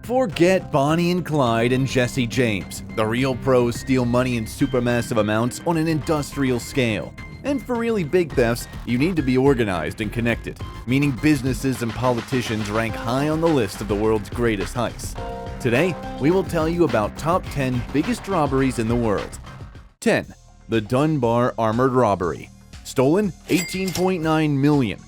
Forget Bonnie and Clyde and Jesse James. The real pros steal money in supermassive amounts on an industrial scale. And for really big thefts, you need to be organized and connected, meaning businesses and politicians rank high on the list of the world's greatest heists. Today, we will tell you about top 10 biggest robberies in the world. 10. The Dunbar Armored Robbery. Stolen $18.9 million.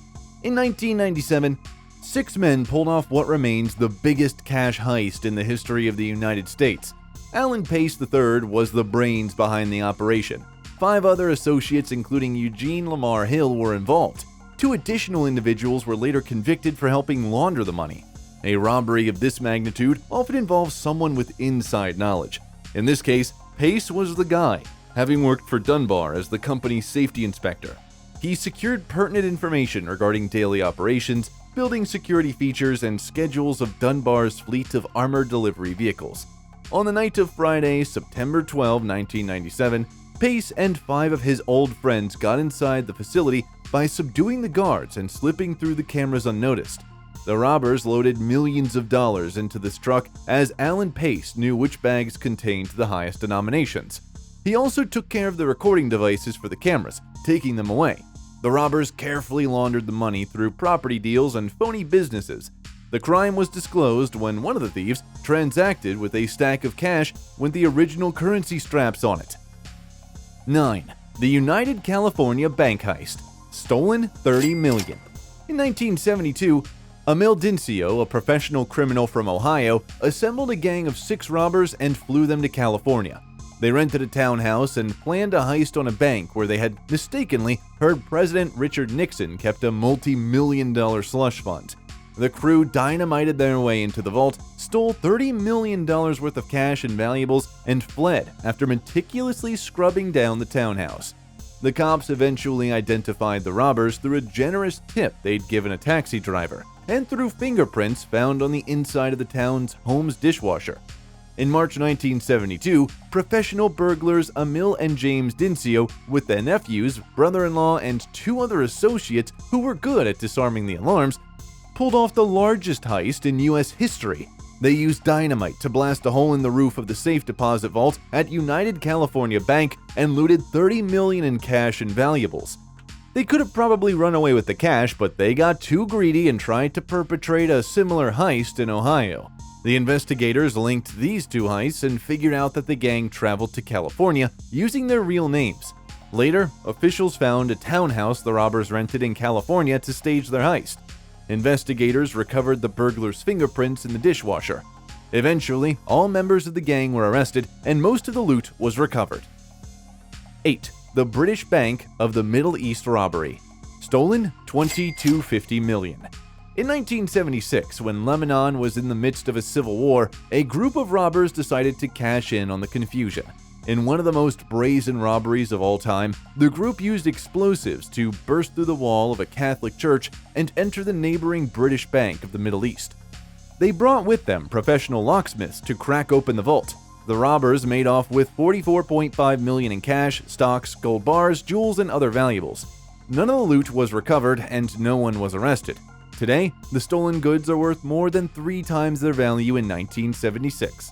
In 1997, 6 men pulled off what remains the biggest cash heist in the history of the United States. Alan Pace III was the brains behind the operation. 5 other associates, including Eugene Lamar Hill, were involved. 2 additional individuals were later convicted for helping launder the money. A robbery of this magnitude often involves someone with inside knowledge. In this case, Pace was the guy, having worked for Dunbar as the company's safety inspector. He secured pertinent information regarding daily operations, building security features, and schedules of Dunbar's fleet of armored delivery vehicles. On the night of Friday, September 12, 1997, Pace and 5 of his old friends got inside the facility by subduing the guards and slipping through the cameras unnoticed. The robbers loaded millions of dollars into this truck, as Alan Pace knew which bags contained the highest denominations. He also took care of the recording devices for the cameras, taking them away. The robbers carefully laundered the money through property deals and phony businesses. The crime was disclosed when one of the thieves transacted with a stack of cash with the original currency straps on it. 9. The United California Bank Heist. Stolen $30 million. In 1972, Emil Dincio, a professional criminal from Ohio, assembled a gang of 6 robbers and flew them to California. They rented a townhouse and planned a heist on a bank where they had mistakenly heard President Richard Nixon kept a multi-million-dollar slush fund. The crew dynamited their way into the vault, stole $30 million worth of cash and valuables, and fled after meticulously scrubbing down the townhouse. The cops eventually identified the robbers through a generous tip they'd given a taxi driver, and through fingerprints found on the inside of the town's home's dishwasher. In March 1972, professional burglars Emil and James Dincio, with their nephews, brother-in-law, and 2 other associates who were good at disarming the alarms, pulled off the largest heist in U.S. history. They used dynamite to blast a hole in the roof of the safe deposit vault at United California Bank and looted $30 million in cash and valuables. They could have probably run away with the cash, but they got too greedy and tried to perpetrate a similar heist in Ohio. The investigators linked these 2 heists and figured out that the gang traveled to California using their real names. Later, officials found a townhouse the robbers rented in California to stage their heist. Investigators recovered the burglars' fingerprints in the dishwasher. Eventually, all members of the gang were arrested and most of the loot was recovered. 8. The British Bank of the Middle East Robbery. Stolen $22.50 million. In 1976, when Lebanon was in the midst of a civil war, a group of robbers decided to cash in on the confusion. In one of the most brazen robberies of all time, the group used explosives to burst through the wall of a Catholic church and enter the neighboring British Bank of the Middle East. They brought with them professional locksmiths to crack open the vault. The robbers made off with $44.5 million in cash, stocks, gold bars, jewels, and other valuables. None of the loot was recovered and no one was arrested. Today, the stolen goods are worth more than 3 times their value in 1976.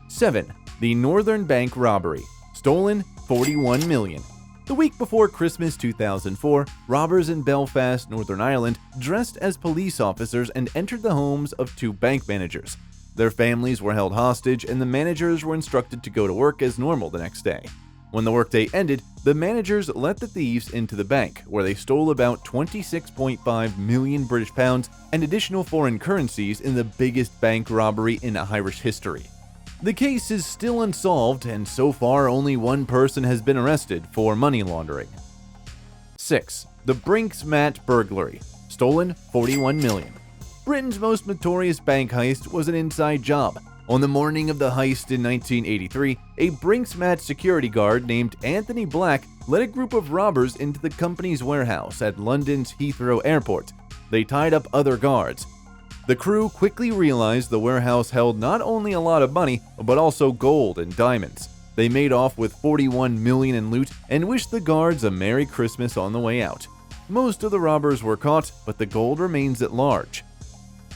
7. The Northern Bank Robbery. Stolen $41 million. The week before Christmas 2004, robbers in Belfast, Northern Ireland, dressed as police officers and entered the homes of 2 bank managers. Their families were held hostage and the managers were instructed to go to work as normal the next day. When the workday ended, the managers let the thieves into the bank, where they stole about 26.5 million British pounds and additional foreign currencies in the biggest bank robbery in Irish history. The case is still unsolved, and so far only 1 person has been arrested for money laundering. 6. The BRINK'S-MAT burglary. Stolen $41 million. Britain's most notorious bank heist was an inside job. On the morning of the heist in 1983, a BRINK'S-MAT security guard named Anthony Black led a group of robbers into the company's warehouse at London's Heathrow Airport. They tied up other guards. The crew quickly realized the warehouse held not only a lot of money, but also gold and diamonds. They made off with $41 million in loot and wished the guards a Merry Christmas on the way out. Most of the robbers were caught, but the gold remains at large.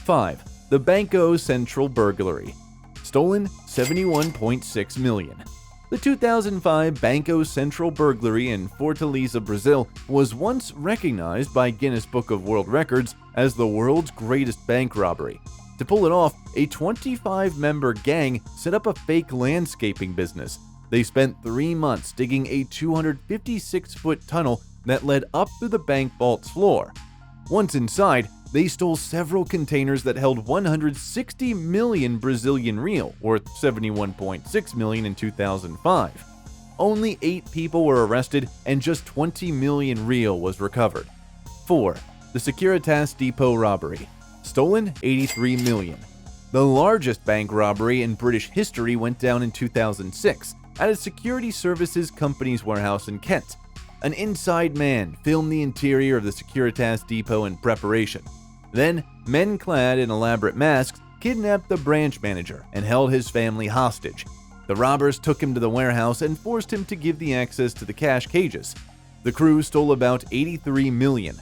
5. The BANCO Central Burglary. Stolen $71.6 million. The 2005 BANCO Central Burglary in Fortaleza, Brazil was once recognized by Guinness Book of World Records as the world's greatest bank robbery. To pull it off, a 25-member gang set up a fake landscaping business. They spent 3 months digging a 256-foot tunnel that led up through the bank vault's floor. Once inside, they stole several containers that held 160 million Brazilian real, worth $71.6 million in 2005. Only 8 people were arrested and just 20 million real was recovered. 4. The Securitas Depot Robbery. Stolen $83 million. The largest bank robbery in British history went down in 2006 at a security services company's warehouse in Kent. An inside man filmed the interior of the Securitas Depot in preparation. Then, men clad in elaborate masks kidnapped the branch manager and held his family hostage. The robbers took him to the warehouse and forced him to give the access to the cash cages. The crew stole about $83 million.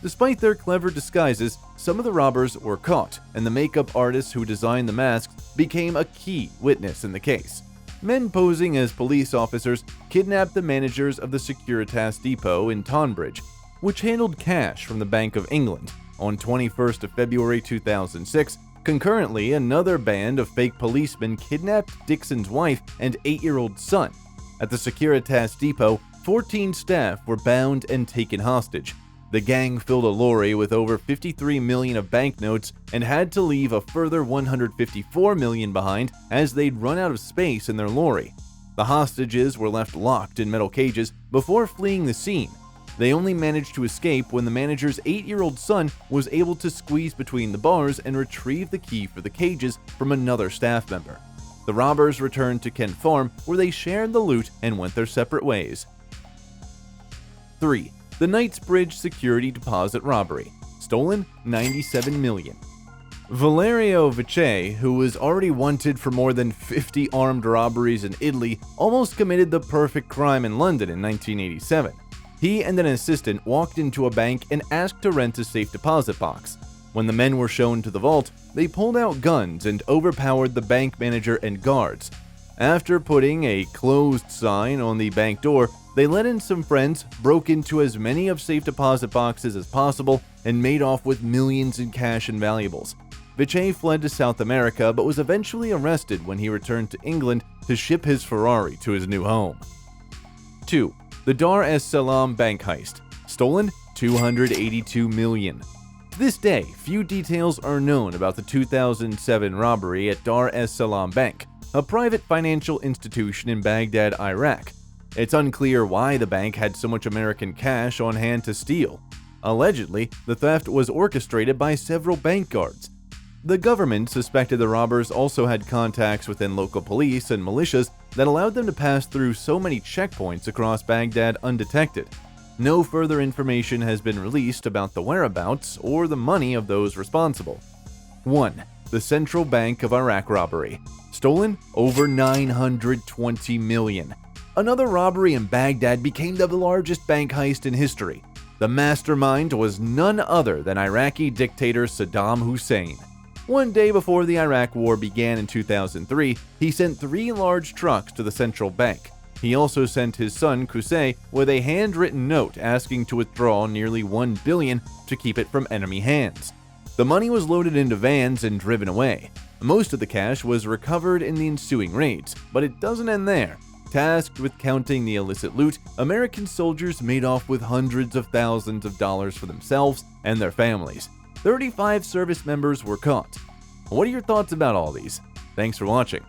Despite their clever disguises, some of the robbers were caught, and the makeup artists who designed the masks became a key witness in the case. Men posing as police officers kidnapped the managers of the Securitas Depot in Tonbridge, which handled cash from the Bank of England. On 21st of February 2006, concurrently, another band of fake policemen kidnapped Dixon's wife and 8-year-old son. At the Securitas Depot, 14 staff were bound and taken hostage. The gang filled a lorry with over $53 million of banknotes and had to leave a further $154 million behind as they'd run out of space in their lorry. The hostages were left locked in metal cages before fleeing the scene. They only managed to escape when the manager's 8-year-old son was able to squeeze between the bars and retrieve the key for the cages from another staff member. The robbers returned to Kent Farm, where they shared the loot and went their separate ways. 3. The Knightsbridge Security Deposit Robbery. Stolen $97 million. Valerio Vice, who was already wanted for more than 50 armed robberies in Italy, almost committed the perfect crime in London in 1987. He and an assistant walked into a bank and asked to rent a safe deposit box. When the men were shown to the vault, they pulled out guns and overpowered the bank manager and guards. After putting a closed sign on the bank door, they let in some friends, broke into as many of safe deposit boxes as possible, and made off with millions in cash and valuables. Vice fled to South America but was eventually arrested when he returned to England to ship his Ferrari to his new home. 2. The Dar es Salaam bank heist. Stolen $282 million. To this day, few details are known about the 2007 robbery at Dar es Salaam Bank, a private financial institution in Baghdad, Iraq. It's unclear why the bank had so much American cash on hand to steal. Allegedly, the theft was orchestrated by several bank guards. The government suspected the robbers also had contacts within local police and militias that allowed them to pass through so many checkpoints across Baghdad undetected. No further information has been released about the whereabouts or the money of those responsible. 1. The Central Bank of Iraq Robbery. Stolen over $920 million. Another robbery in Baghdad became the largest bank heist in history. The mastermind was none other than Iraqi dictator Saddam Hussein. One day before the Iraq War began in 2003, he sent 3 large trucks to the central bank. He also sent his son Qusay with a handwritten note asking to withdraw nearly $1 billion to keep it from enemy hands. The money was loaded into vans and driven away. Most of the cash was recovered in the ensuing raids, but it doesn't end there. Tasked with counting the illicit loot, American soldiers made off with hundreds of thousands of dollars for themselves and their families. 35 service members were caught. What are your thoughts about all these? Thanks for watching.